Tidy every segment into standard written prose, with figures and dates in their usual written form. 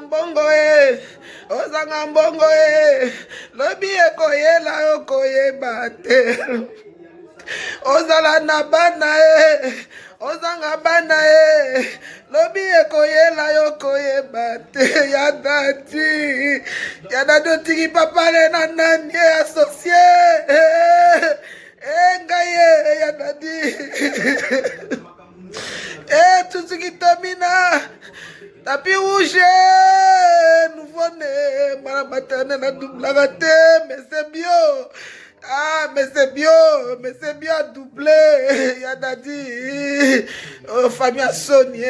mbongo ozanga mbongo lobi ekoyela okoyeba te ozala na bana ozanga bana lobi ekoyela yokoyeba te ya dati otiki papale na nani associé ngai ya dadi tusuki tomina tapi rouge nouveau-né mwana maternel na doublaka te mais c'est bio mais c'est bio à doubler ya dadi famille ya soni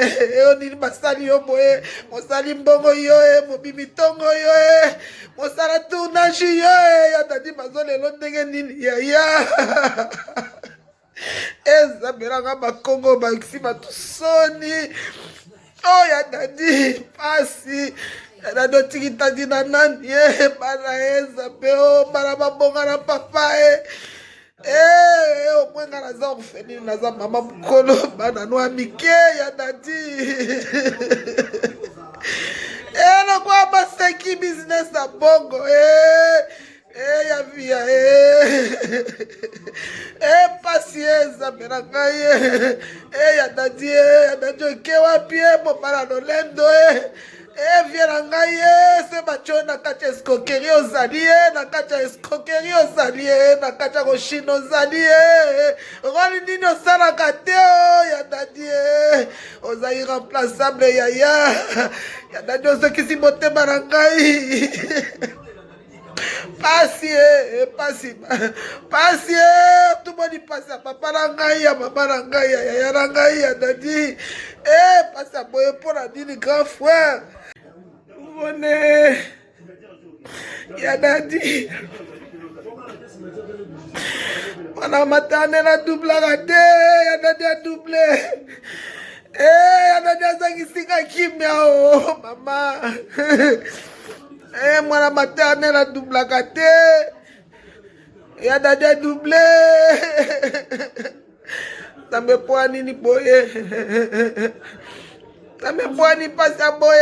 onini basali yo boye mosali mbongo yo mobimi tongo yo mosala tournage yo ya dadi bazolelo ndenge nini yaya ezabelanga bakongo bakisi bato soni ya dadi pasi ya dadi otikitaki na nani bana ezabe bana babonga na papa omwenga naza orpheline naza mama mokolo bana noa mike ya dadi nakoya baseki business na bongo ya via pasi ezambe na ngai ya dadi oke wapi mobala lolendo vie na ngai se batyo na kati ya escroquerie ozali na kati ya escroquerie ozali na kati ya koshine ozali roli nini osalaka te ya dadi oza irremplaçable ya dadi ozokisi motema na ngai pasi tumoni pasi ya papa na ngai ya mama na ngai ya yaya na ngai ya dadi pasi ya boye mpo na nini grand frère mone ya dadi mwana maternel adublaka te ya dadi adouble ya dadi azangisinga kimia mama mwana maternel adoublaka te ya dadi adouble tambe po nini boye tambe po ni pasi ya boye